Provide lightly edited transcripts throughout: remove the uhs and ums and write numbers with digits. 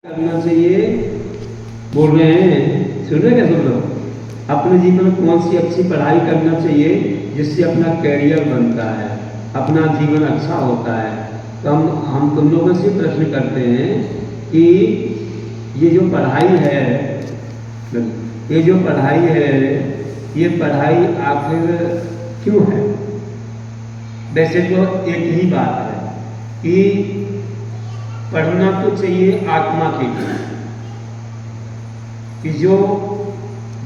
करना चाहिए। बोल रहे हैं, सुन रहे क्या? सुन रहे हो? अपने जीवन में कौन सी अच्छी पढ़ाई करना चाहिए जिससे अपना कैरियर बनता है, अपना जीवन अच्छा होता है। तो हम तुम लोगों से प्रश्न करते हैं कि ये जो पढ़ाई है, ये पढ़ाई आखिर क्यों है? वैसे तो एक ही बात है कि पढ़ना तो चाहिए आत्मा के लिए, कि जो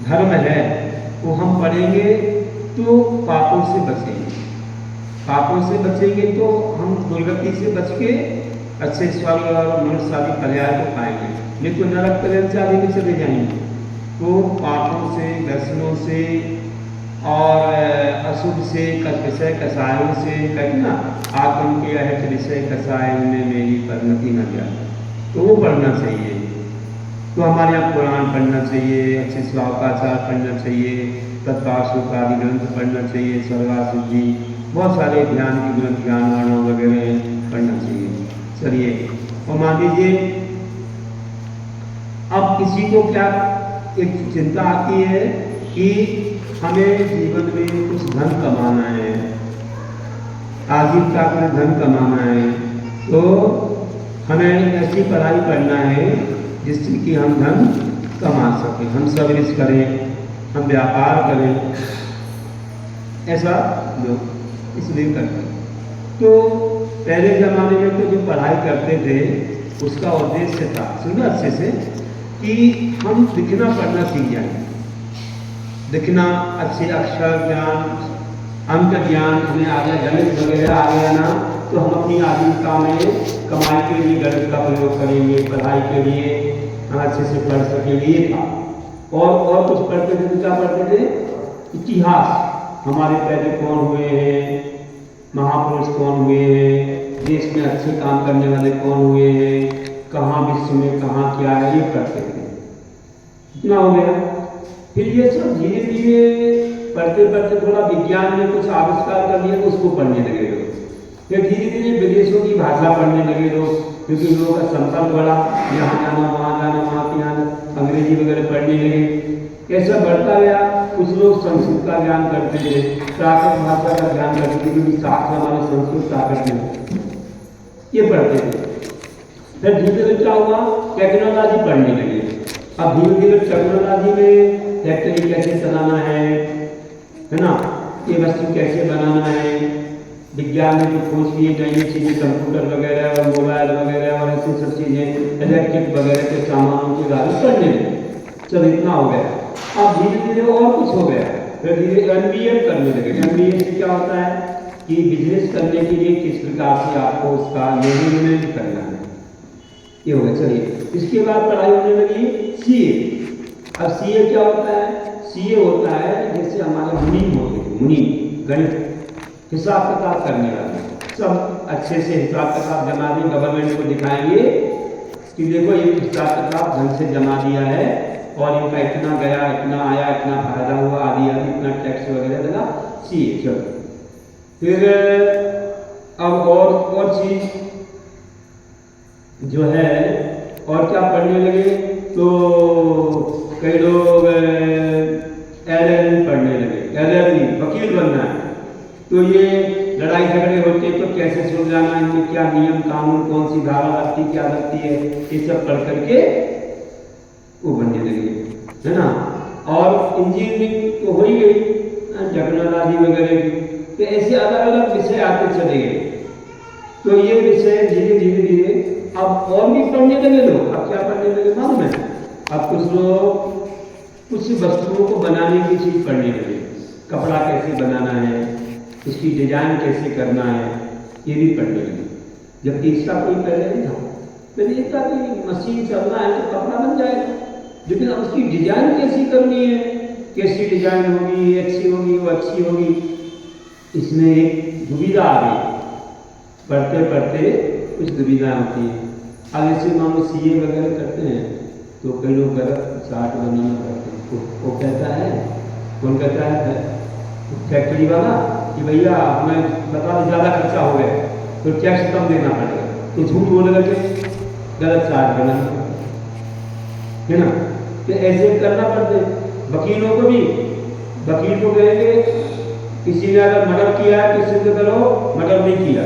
धर्म है वो हम पढ़ेंगे तो पापों से बचेंगे तो हम दुर्गति से बच के अच्छे स्वर्ग और मनुष्य आदि पर्याय को पाएंगे। नहीं तो नरक पर्यंत आदि में चले जाएंगे। तो पापों से, दर्शनों से और अशुभ से, विषय कसायों से, कहते ना आत्म के अहत विषय कसाय में मेरी परिणति न जाए, तो वो पढ़ना चाहिए। तो हमारे यहाँ पुराण पढ़ना चाहिए, अच्छे श्लोकाचार पढ़ना चाहिए, तत्पाशुक आदि ग्रंथ पढ़ना चाहिए, स्वर्गाशुद्धि, बहुत सारे ध्यान के ग्रंथ, ज्ञानवाणों वगैरह पढ़ना चाहिए। चलिए, और मान लीजिए अब किसी को क्या एक चिंता आती है कि हमें जीवन में कुछ धन कमाना है, आजीविका में धन कमाना है, तो हमें ऐसी पढ़ाई करना है जिससे कि हम धन कमा सकें, हम सर्विस करें, हम व्यापार करें, ऐसा लोग इसलिए करते हैं। तो पहले ज़माने में तो जो पढ़ाई करते थे उसका उद्देश्य था, सुनो अच्छे से, कि हम लिखना पढ़ना सीख जाएं। लिखना, अच्छे अक्षर ज्ञान, अंक ज्ञान हमें आ गया, गणित वगैरह आ गया ना, तो हम अपनी आजीविका में कमाई के लिए गणित का प्रयोग करेंगे, पढ़ाई के लिए अच्छे से पढ़ सकेंगे, ये था। और कुछ पढ़ते थे तो क्या पढ़ते थे? इतिहास, हमारे पहले कौन हुए हैं, महापुरुष कौन हुए हैं, देश में अच्छे काम करने वाले कौन हुए हैं, कहाँ विश्व में कहाँ क्या है, ये पढ़ते थे। इतना हो गया। फिर ये सब धीरे धीरे पढ़ते पढ़ते थोड़ा विज्ञान में कुछ आविष्कार कर लिया, उसको पढ़ने लगे लोग। फिर धीरे धीरे विदेशों की भाषा पढ़ने लगे लोग, क्योंकि लोगों का संपर्क बढ़ा, यहाँ जाना वहाँ जाना, वहाँ के यहाँ अंग्रेजी वगैरह पढ़ने लगे। ऐसा बढ़ता गया। कुछ लोग संस्कृत का ज्ञान करते थे, प्राकृत भाषा का ज्ञान करते थे, क्योंकि शास्त्र हमारे संस्कृत प्राकृत में ये पढ़ते थे। फिर धीरे धीरे क्या हुआ? टेक्नोलॉजी पढ़ने लगे। अब धीरे धीरे टेक्नोलॉजी में फैक्ट्री कैसे चलाना है ना, ये वस्तु कैसे बनाना है, विज्ञान में जो खोज किए नई नई चीज़ें, कंप्यूटर वगैरह और मोबाइल वगैरह और ऐसी सब चीज़ें, इलेक्ट्रिक वगैरह के सामानों के बारे में पढ़ने लगे। चलो इतना हो गया। अब धीरे धीरे और कुछ हो गया। फिर धीरे MBA करने लगे। MBA से क्या होता है कि बिजनेस करने के लिए किस प्रकार से आपको उसका मैनेजमेंट करना है, ये हो गया। चलिए, इसके बाद पढ़ाई होने लगी CA। अब CA क्या होता है? CA होता है जैसे हमारे मुनीम होते हैं, मुनीम गणित हिसाब किताब करने वाले, सब अच्छे से हिसाब किताब जमा दें, गवर्नमेंट को दिखाएंगे कि देखो ये हिसाब किताब ढंग से जमा दिया है और इनका इतना गया, इतना आया, इतना फायदा हुआ, आदि आदि, इतना टैक्स वगैरह देगा। CA। चलो फिर अब और चीज जो है, और क्या पढ़ने लगे? तो कई लोग LLB पढ़ने लगे। LLB वकील बनना है, तो ये लड़ाई झगड़े होते तो कैसे सुलझाना, इनमें क्या नियम कानून, कौन सी धारा लगती, क्या लगती है, ये सब पढ़ करके वो बनने लगे, है ना। और इंजीनियरिंग तो हो ही गई, टेक्नोलॉजी वगैरह, तो ऐसे अलग अलग विषय आते चले गए। तो ये विषय धीरे धीरे धीरे अब और भी पढ़ने लगे लोग। अब क्या पढ़ने लगे मालूम है? अब कुछ लोग कुछ वस्तुओं को बनाने की चीज़ पढ़ने लगे, कपड़ा कैसे बनाना है, उसकी डिजाइन कैसे करना है, ये भी पढ़ने लगे। जबकि इसका कोई पहले नहीं था। पहले ये था कि मशीन चलना है तो कपड़ा बन जाएगा, लेकिन अब उसकी डिजाइन कैसी करनी है, कैसी डिजाइन होगी, अच्छी होगी, वो अच्छी होगी, इसमें एक दुविधा आ गई। पढ़ते पढ़ते कुछ दुविधा होती है। अब ऐसे मान लो CA वगैरह करते हैं तो कई लोग गलत चार्ट बनाना पड़ते हैं। वो कहता है, कौन कहता है? फैक्ट्री वाला, कि भैया हमें बता दो ज़्यादा खर्चा हो गया तो टैक्स कम देना पड़ेगा, तो झूठ बोलेगा कि गलत चार्ट बनाना, है ना। तो ऐसे करना पड़ते वकीलों को भी, वकील को कहेंगे किसी ने अगर मर्डर किया है तो सिद्ध करो मर्डर नहीं किया,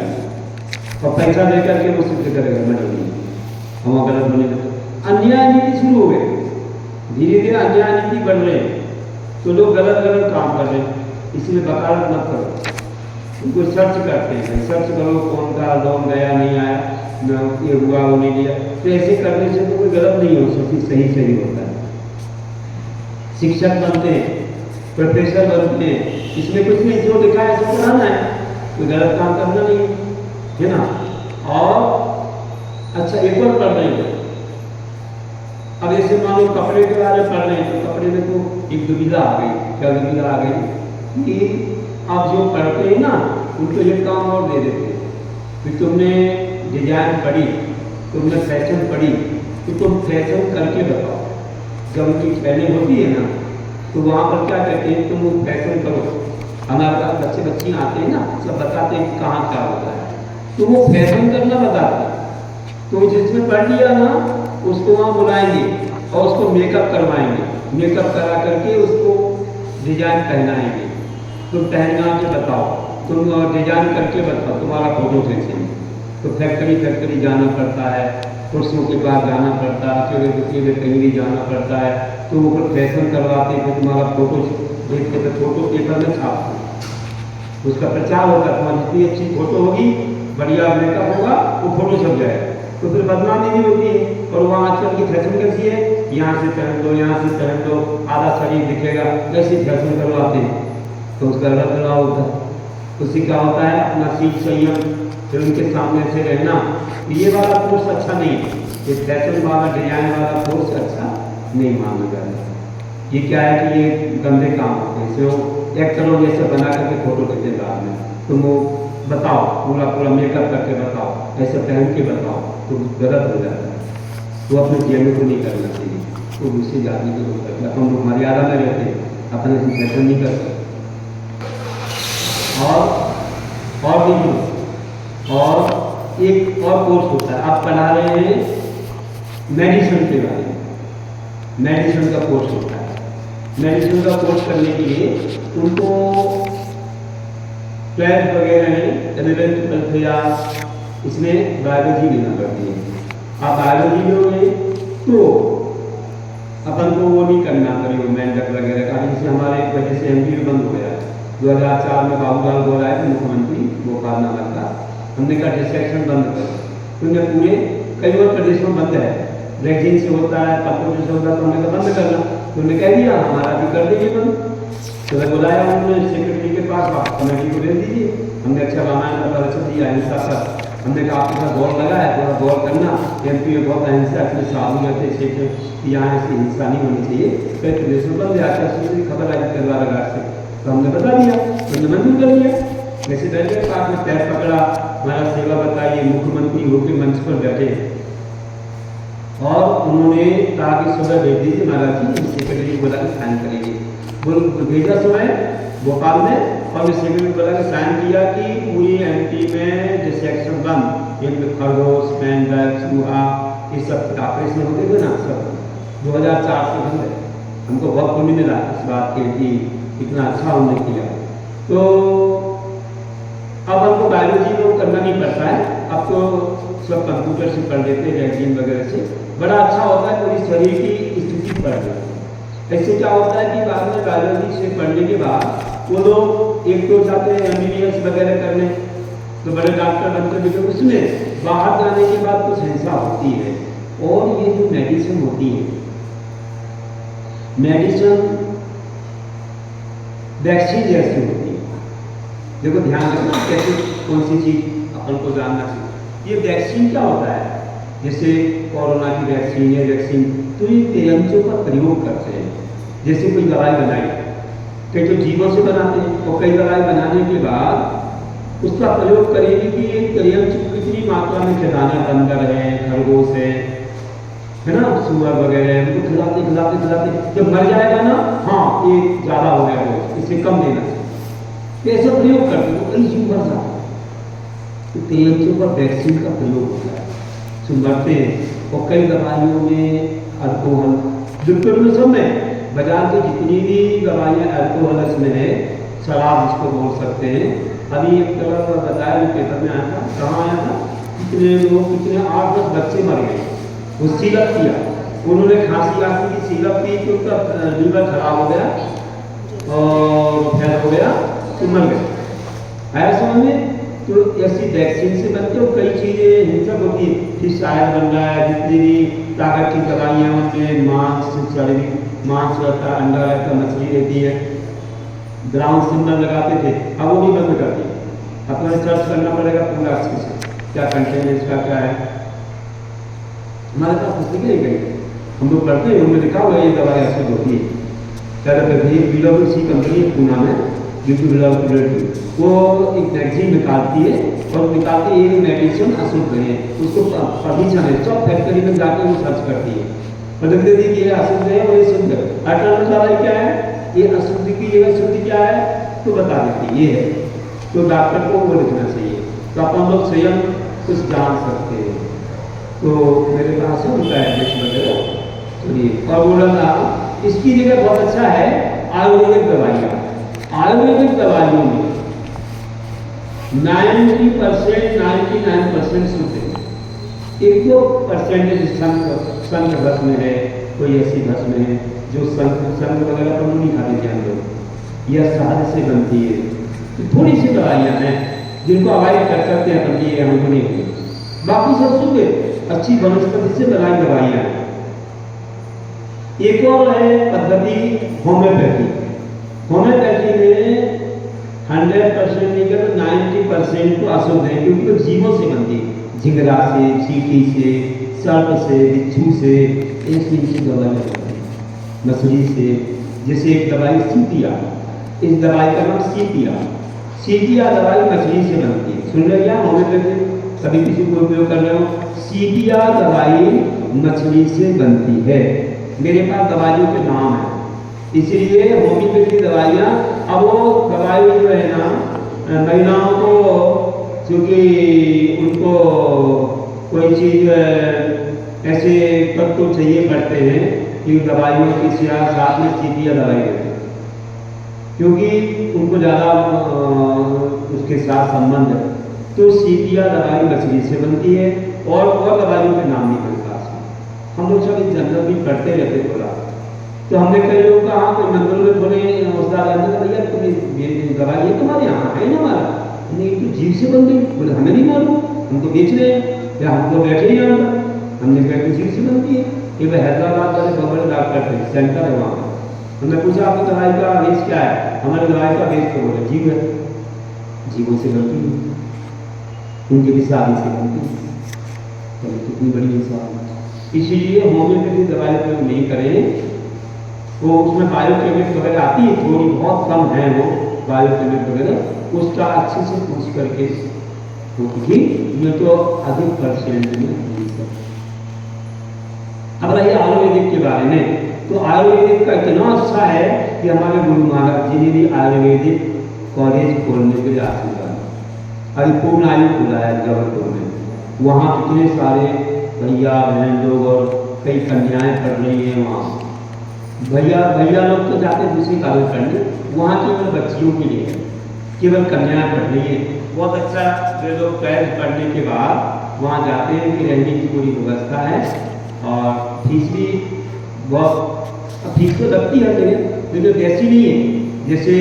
और पैसा देकर के वो सिद्ध करेगा मर्डर नहीं, हम गलत बने। अन्याय नीति शुरू हो गई, धीरे धीरे अन्याय नीति बढ़ रही है, तो लोग गलत गलत काम कर रहे हैं, इसलिए वकालत मत करो, उनको सर्च करते हैं, सर्च करो कौन का लोन गया नहीं आया, ये हुआ वो नहीं दिया, तो ऐसे करने से तो कोई गलत नहीं हो सकती, सही सही होता है। शिक्षक बनते हैं, प्रोफेसर बनते हैं, इसमें कुछ नहीं, जो लिखा है सब पढ़ाना है, कोई गलत काम करना नहीं है ना। और अच्छा एक और पढ़ रहे हैं, अब ऐसे मानो कपड़े के बारे में पढ़ रहे हैं, तो कपड़े में तो एक दुविधा आ गई, क्या दुविधा आ गई कि आप जो पढ़ते हैं ना उनको एक काम और दे देते हैं कि तुमने डिजाइन पढ़ी, तुमने फैशन पढ़ी, तो तुम फैशन करके बताओ। जब उनकी ट्रेनिंग होती है ना तो वहाँ पर क्या कहते हैं, तुम वो फैशन करो। हमारे पास बच्चे बच्चियाँ आते हैं ना, सब बताते हैं कहाँ क्या होता है, तो वो फैशन करना बताते हैं। तो जिसने पढ़ लिया ना उसको वहाँ बुलाएंगे और उसको मेकअप करवाएंगे, मेकअप करा करके उसको डिजाइन पहनाएंगे, तुम पहना के बताओ, तुम डिजाइन करके बताओ तुम्हारा फोटो कैसे। तो फैक्ट्री जाना पड़ता है, कुर्सियों के पास जाना पड़ता है, अकेले दुकेले कहीं भी जाना पड़ता है, तो वो फैशन करवाते हैं, तुम्हारा फोटो देख के तो फोटो पेपर में छापते, उसका प्रचार होता है, तुम्हारी जितनी अच्छी फोटो होगी, बढ़िया मेकअप होगा, वो फोटो छप जाएगा, तो फिर बदनामी भी होती है। और वहाँ आजकल की फैशन कैसी है, यहाँ से पहन दो, यहाँ से पहन दो, आधा शरीर दिखेगा, कैसी फैशन करवाते हैं, तो उसका गलत प्रभाव होता है। उससे क्या होता है, अपना सीख संयम, फिर उनके सामने से रहना, ये वाला कोर्स अच्छा नहीं है, ये फैशन वाला डिजाइन वाला कोर्स अच्छा नहीं माना जाता। ये क्या है कि ये गंदे काम होते हैं, इसमें वो एक्टरों जैसे बना करके फोटो खींचे बाद में, तुम वो बताओ पूरा मेकअप करके बताओ, ऐसे पहन के बताओ, तो गलत हो जाता है। तो अपने जीवन को नहीं करना चाहिए, तो दूसरी जाति को नहीं करना, हम लोग मर्यादा में रहते हैं, अपने फैशन नहीं कर सकते। और भी और एक और कोर्स होता है, आप पढ़ा रहे हैं मेडिसिन के बारे में, मेडिसिन का कोर्स होता है। मेडिसिन का कोर्स करने के लिए उनको 12th वगैरह में 11th 12th या इसमें बायोलॉजी लेना पड़ती है। आप बायोलॉजी लोगे तो अपन को वो नहीं करना पड़ेगा मेंढक वगैरह का, जैसे हमारे एक वजह से एमपी बंद हो गया 2004 में, बाबूलाल गौर आए थे मुख्यमंत्री भोपाल नामक का, हमने कहा डिसेक्शन बंद करो, क्योंकि पूरे कई और प्रदेशों में बंद है, वैक्सीन से होता है, पत्थर से होता है, तो हमने कहा बंद करना, तो उन्होंने कह दिया हमारा भी कर देंगे बंद। तो बुलाया उन्होंने सेक्रेटरी के पास, कमेटी को भेज दीजिए, हमने अच्छा रामायण का परिचय दिया अहिंसा पर, हमने कहा आपके साथ गौर लगा है, थोड़ा गौर करना, एमपी में बहुत अहिंसा इसमें साहूलियत है, क्षेत्र यहाँ ऐसी हिंसा नहीं होनी चाहिए, कई प्रदेशों में बंद है, खबर आई करवा घाट से, तो हमने बता दिया, उन्होंने मंजूर कर दिया। वैसे पहले साथ में पैर पकड़ा, हमारा सेवा बताइए, मुख्यमंत्री होकर मंच पर बैठे और उन्होंने कहा कि सुबह भेज दीजिए महाराज जी, सेक्रेटरी बोला कि साइन करेंगे, वो भेजा सुबह भोपाल में, और सेक्रेटरी बोला कि साइन किया कि पूरी एमपी में डिसेक्शन बंद, इनमें खरगोश, मेंढक, चूहा, ये सब ऑपरेशन होते थे ना, सब 2004 से बंद है। हमको बहुत पुण्य मिला इस बात के कि इतना अच्छा उन्होंने किया। तो अब हमको बायोलॉजी में करना नहीं पड़ता है, अब तो सब कंप्यूटर से पढ़ लेते हैं, वैक्सीन वगैरह से, बड़ा अच्छा होता है, पूरी शरीर की स्थिति पढ़ लेते हैं। ऐसे क्या होता है कि बाद में बायोलॉजी से पढ़ने के बाद वो लोग एक तो जाते हैं एमबीबीएस वगैरह करने, तो बड़े डॉक्टर बनते हैं, लेकिन उसमें बाहर जाने के बाद कुछ हिंसा होती है। और ये जो मेडिसिन होती है, मेडिसिन वैक्सीन जैसी होती है, देखो ध्यान रखना कैसे कौन सी चीज अपन को जानना चाहिए। ये वैक्सीन क्या होता है, जैसे कोरोना की वैक्सीन है, वैक्सीन तो ये तेरंचों का प्रयोग करते हैं। जैसे कोई दवाई बनाई, कई तो जीवों से बनाते हैं, और कई दवाई बनाने के बाद उसका प्रयोग करेंगे कि ये तेरंच कितनी मात्रा में खिलाना, बंदर है, खरगोश है ना, सुअर वगैरह, उनको खिलाते खिलाते खिलाते जब मर जाएगा ना, हाँ ये ज़्यादा हो गया हो, इससे कम देना चाहिए, ऐसा प्रयोग करते हैं, कई जीव मर जाते हैं। तो तेरंचों का वैक्सीन का प्रयोग होता है, जो मरते हैं। और कई दवाइयों में अल्कोहल लिक्विड में सब में बाजार की जितनी भी दवाइयाँ अल्कोहल्स में है, शराब जिसको बोल सकते हैं, अभी एक तरह बताया जो पेपर में आया था, कहाँ आया था, कितने लोग कितने 8-10 बच्चे मर गए, वो सिरप किया, उन्होंने खांसी आंसी की सिरप पी तो उनका लीवर खराब हो गया और फेल हो गया तो मर गए। आया समझ में? तो ऐसी वैक्सीन से बनते हो कई चीज़ें हिंसक होती है, फिर शायर बन रहा है, जितनी भी ताकत की दवाइयाँ उनमें मांस शारीरिक मांस रहता है, अंडा रहता है, मछली रहती है, ग्राउंड सिंबल लगाते थे, अब वो भी बंद कर दिए। अब तुम्हें सर्च करना पड़ेगा पूरा अच्छे से क्या कंटेंट है इसका, क्या है। हमारे पास पुस्तकें नहीं गई, हम लोग पढ़ते हैं, उनमें लिखा हुआ ये दवाई ऐसी होती है। PwC कंपनी है पूना में, वो एक मैगजीन निकालती है और निकालती है ये मेडिसिन अशुद्ध है, उसको परमिशन है, सब फैक्ट्री में जाकर वो सर्च करती है और लिख देती है कि ये अशुद्ध है और ये शुद्ध है। अल्टरनेटिव दवाई क्या है, ये अशुद्ध की जगह शुद्ध क्या है तो बता देती है, ये है। तो डॉक्टर को वो लिखना चाहिए, तो अपन लोग स्वयं कुछ जान सकते हैं। तो मेरे पास है उनका एड्रेस वगैरह, चलिए। और बोला इसकी जगह बहुत अच्छा है आयुर्वेदिक दवाइयाँ। आयुर्वेदिक दवाइयों में 90% 99% शुद्ध है, 1-2% संत भस्म है, कोई ऐसी भस्म है जो संत वगैरह पर नहीं खाते थे हम लोग, यह शहद से बनती है। तो थोड़ी सी दवाइयाँ हैं जिनको अवॉइड कर सकते हैं अपन, ये हमको नहीं हुई, बाकी सब शुद्ध है, अच्छी वनस्पति से बनाई दवाइयाँ हैं। एक और है पद्धति होम्योपैथी। होम्योपैथी में 100% नहीं कर 90% तो अशुद्ध है, क्योंकि वो जीवों से बनती है, झिंगरा से, चींटी से, सर्प से, बिच्छू से, ऐसी दवाइयाँ बनती है, मछली से। जैसे एक दवाई सीपिया, इस दवाई का नाम सीपिया दवाई मछली से बनती है। सुन रहे क्या होम्योपैथी, कभी किसी को उपयोग कर रहे हो, सीपिया दवाई मछली से बनती है। मेरे पास दवाइयों के नाम है, इसलिए होम्योपैथी दवाइयाँ, अब वो दवाई जो है ना महिलाओं को, क्योंकि उनको कोई चीज़ ऐसे तत्व चाहिए पड़ते हैं कि दवाइयों की साथ में सीपिया दवाई देते हैं, क्योंकि उनको ज़्यादा उसके साथ संबंध है। तो सीपिया दवाई मछली से बनती है और दवाइयों के नाम नहीं मेरे पास में, हम लोग सब इस जनरल भी पढ़ते रहते थोड़ा। तो हमने कई लोग कहा, कोई मंदिरों में थोड़े होशदार रहते थे, भैया तुम्हें दवाई ये तुम्हारे यहाँ है ना, हमारा नहीं तो जीव से बन गई, बोले हमें नहीं मालूम, हम तो बेच रहे हैं या हम तो बैठे ही यहाँ पर, हमने कहा कि जीव से बनती है। ये वह हैदराबाद वाले बहुत बड़े डॉक्टर थे, सेंटर है वहाँ पर। हमने पूछा आपकी दवाई का बेस क्या है, हमारी दवाई का बेस तो बोले जीव है, जीवों से बनती है, उनकी भी शादी से बनती है। तो कितनी बड़ी इंसान, इसीलिए होम्योपैथी दवाई प्रयोग नहीं करें। वो उसमें बायोकेमिक वगैरह आती है, थोड़ी बहुत कम है वो बायोकेमिक वगैरह, उसका अच्छे से पूछ करके क्योंकि ये तो अधिक परसेंट में। अब रही आयुर्वेदिक के बारे में, तो आयुर्वेदिक का इतना अच्छा है कि हमारे गुरु महाराज जी ने भी आयुर्वेदिक कॉलेज खोलने के लिए आशीर्वाद, अभी पूर्ण आयु खुला है जबलपुर में, वहाँ कितने सारे भैया बहन लोग और कई कन्याएं पढ़ रही हैं वहाँ। भैया लोग तो जाते दूसरी कॉलेज पढ़ने, वहाँ केवल बच्चियों के लिए केवल कन्याएं पढ़ रही है। बहुत अच्छा, वे लोग ट्वेल्थ पढ़ने के बाद वहाँ जाते हैं कि रहने की पूरी व्यवस्था है और फीस भी बहुत, फीस तो लगती है लेकिन वैसी नहीं है जैसे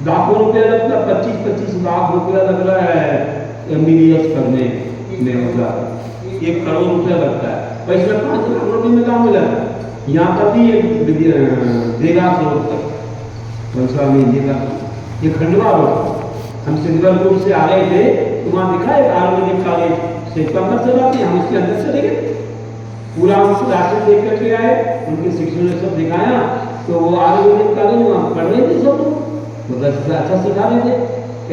लाखों रुपया लगता, 25-25 लाख रुपया लग रहा है MBBS करने में, होगा 1 करोड़ रुपया लगता है, और इसमें 5 लाख रुपये में काम हो जाता है। यहाँ पर भी देगा रोड तक, ये खंडवा रोड, हम सिंगलपुर से आ रहे थे तो वहाँ दिखा है आयुर्वेदिक कॉलेज से कमर से जाते हैं, हम उसके अंदर चले गए, पूरा उनसे राशन देख करके आए, उनके शिक्षण ने सब दिखाया, तो वो आयुर्वेदिक कॉलेज वहाँ पढ़ रहे थे सब लोग, मतलब अच्छा सिखा रहे थे।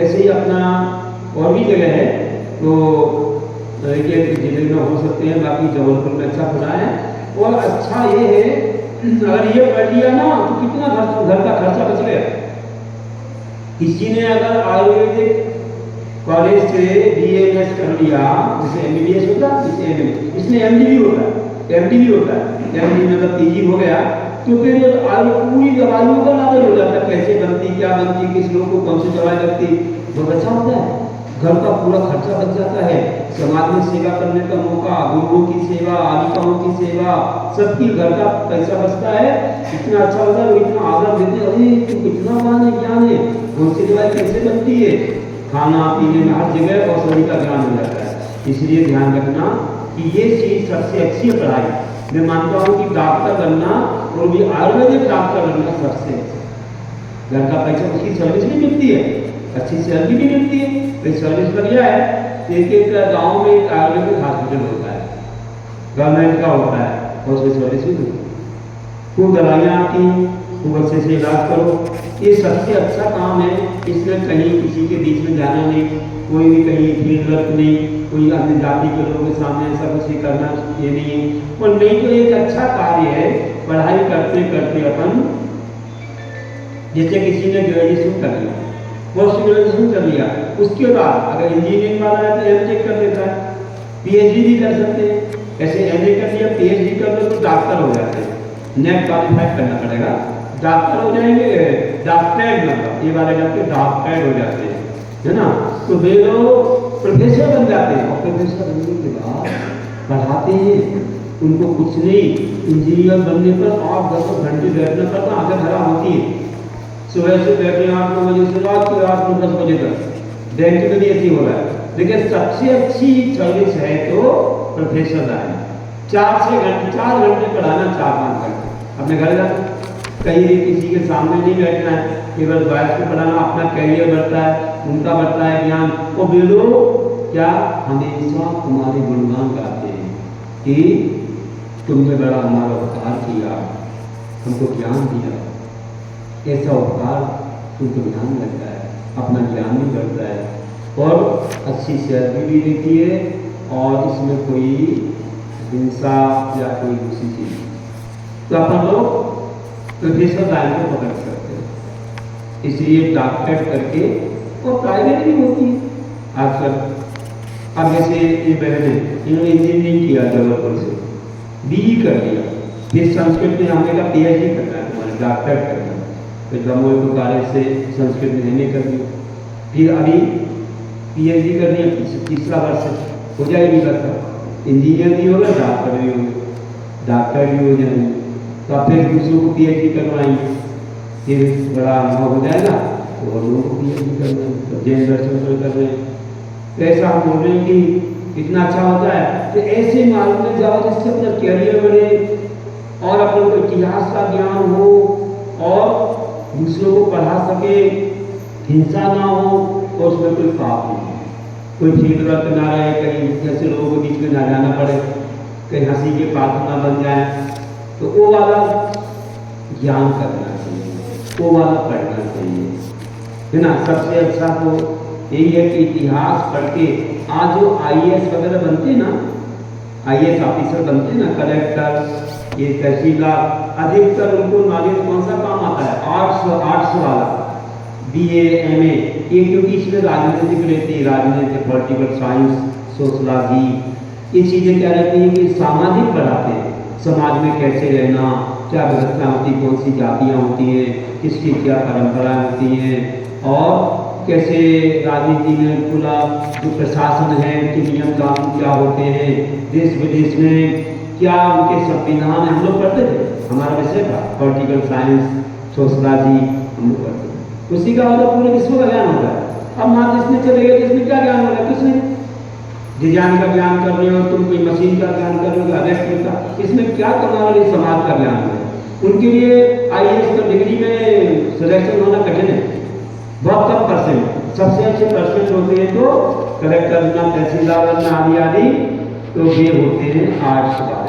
ऐसे ही अपना और भी जगह है, तो जिले में हो सकते हैं, बाकी जबलपुर में अच्छा खुला है। और अच्छा ये है, अगर ये पढ़ लिया ना तो कितना घर का खर्चा बच गया। किसी ने अगर आयुर्वेदिक कॉलेज से BAMS कर लिया, जैसे MBBS होता है, इसने MD भी होता है, एमडी भी होता है, एमडी मतलब पीजी हो गया, तो फिर पूरी दवाइयों का नॉलेज हो जाता है, कैसे बनती, क्या बनती, किस लोग को कौन सी दवाई लगती, बहुत अच्छा होता है। घर का पूरा खर्चा बच जाता है, समाज में सेवा करने का मौका, गुरुओं की सेवा, आलिकाओं की सेवा, सबकी घर का पैसा बचता है। इतना अच्छा होता है, वो इतना आदर देते हैं, अरे तुम इतना ज्ञान है, कौन सी दवाई कैसे बनती है, खाना पीने में हर जगह औषधि का ज्ञान हो जाता है। इसलिए ध्यान रखना कि ये चीज सबसे अच्छी है पढ़ाई। मैं मानता हूँ कि डॉक्टर बनना और भी आयुर्वेदिक डॉक्टर बनना सबसे अच्छा। घर का पैसा, उसकी सर्विस भी मिलती है, अच्छी सैलरी भी मिलती है, भाई सर्विस बढ़िया है। एक गाँव में एक आयुर्वेदिक हॉस्पिटल होता है, गवर्नमेंट का होता है, और उसकी सर्विस भी मिलती है, खूब दवाइयाँ आती हैं, खूब अच्छे से इलाज करो। ये सबसे अच्छा काम है। इसमें कहीं किसी के बीच में जाना नहीं, कोई भी कहीं भीड़ रख नहीं, कोई अन्य जाति के लोगों के सामने ऐसा कुछ करना ये नहीं है। और नहीं तो एक अच्छा कार्य है, पढ़ाई करते करते अपन, जैसे किसी ने ग्रेजुएशन कर लिया, पोस्ट ग्रेजुएशन कर लिया, उसके बाद अगर इंजीनियरिंग वाला है तो एमटेक कर देता है, पीएचडी भी कर सकते हैं। ऐसे एमए कर लिया, पीएचडी कर लो तो डॉक्टर हो जाते हैं, नेट क्वालिफाइड करना पड़ेगा, डॉक्टर हो जाएंगे, डॉक्टरेट मतलब ये वाले जाके डॉक्टरेट हो जाते हैं, है ना। तो वे लोग प्रोफेसर बन जाते हैं, और प्रोफेसर बनने के बाद पढ़ाते हैं, उनको कुछ नहीं, इंजीनियर बनने पर 8-10 घंटे बैठना पड़ता, आंखें खराब होती है, सुबह से बैठे 8-9 बजे से रात के 8-9-10 बजे तक। बैंक में भी ऐसी हो रहा है। लेकिन सबसे अच्छी सर्विस है तो प्रोफेसर लाइन, 4 घंटे पढ़ाना, 4-5 घंटे अपने घर जाकर, कहीं भी किसी के सामने नहीं बैठना है, केवल बाइस को पढ़ाना, अपना कैरियर बढ़ता है, उनका बढ़ता है ज्ञान। और वे लोग क्या हमेशा तुम्हारे गुणगान गाते हैं कि तुमने बड़ा हमारा उपकार किया, हमको ज्ञान दिया। ऐसा उपकार तुमको ध्यान लगता है, अपना ज्ञान भी बढ़ता है और अच्छी सैलरी भी देती है, और इसमें कोई हिंसा या कोई दूसरी चीज, तो अपन लोग प्रोफेसर लाइन को पकड़ सकते हैं। इसलिए डॉक्टरेट करके, और प्राइवेट भी होती है आजकल। अब जैसे ये बहने, इन्होंने इंजीनियरिंग किया जबलपुर से, बीई कर लिया, फिर संस्कृत में हमने का पीएचडी करना है, तुम्हारे डॉक्टरेट करना है, फिर जम्मू कॉलेज से संस्कृत में एमए कर लिया, फिर अभी पीएचडी करनी है, तीसरा वर्ष हो जाएगी, बस इंजीनियर भी होगा, डॉक्टर भी होगा, डॉक्टर भी हो जाएंगे, तो आप फिर दूसरों को पीएचडी करवाएंगे, फिर बड़ा अनुभव हो जाएगा तो और लोगों को पीएचडी करना है, तो जैन दर्शन कर रहे हैं। तो ऐसा हम बोल रहे हैं कि इतना अच्छा होता है, तो ऐसे मार्ग में जाओ जिससे अपना कैरियर बढ़े, और अपन को इतिहास का ज्ञान हो, और दूसरों को पढ़ा सके, हिंसा ना हो, और उसमें कोई पाप नहीं हो, कोई फितरत ना रहे, कहीं जैसे लोगों के बीच में ना जाना पड़े, कहीं हंसी के पात्र ना बन जाए। तो वो वाला ज्ञान करना चाहिए, वो वाला पढ़ना चाहिए, है ना। सबसे अच्छा तो यही है कि इतिहास पढ़ के, आज जो आईएएस वगैरह बनते ना, आईएएस ऑफिसर बनते ना, कलेक्टर, ये तहसीलदार, अधिकतर उनको नॉलेज कौन सा काम आता है, आर्ट्स वाला, बीए एमए, ये क्योंकि इसमें राजनीतिक रहती है, राजनीति, पॉलिटिकल साइंस, सोशलॉजी, ये चीज़ें क्या रहती है कि सामाजिक पढ़ाते हैं, समाज में कैसे रहना, क्या व्यवस्था होती, कौन सी जातियाँ होती हैं, किसकी क्या परंपराएं होती हैं, और कैसे राजनीति में पूरा जो प्रशासन है उनके नियम कानून क्या होते हैं, देश विदेश में क्या उनके संविधान, हम लोग पढ़ते थे, हमारा विषय था पॉलिटिकल साइंस, सोशलॉजी, हम लोग पढ़ते थे। उसी का मतलब पूरे विश्व का ज्ञान होता है। अब मान इसमें चले गए, इसमें क्या ज्ञान होगा, कुछ नहीं, डिजाइन का ज्ञान कर रहे हो तुम, कोई मशीन का ज्ञान कर रहे हो, इलेक्ट्रिक का, इसमें क्या तुम्हारे लिए समाज का ज्ञान है। उनके लिए आईएएस का डिग्री में सिलेक्शन होना कठिन है, बहुत कम परसेंट, सबसे अच्छे परसेंट होते हैं तो कलेक्टर बनना, तहसीलदार बनना, आदि आदि, तो ये होते हैं आर्ट्स वाले।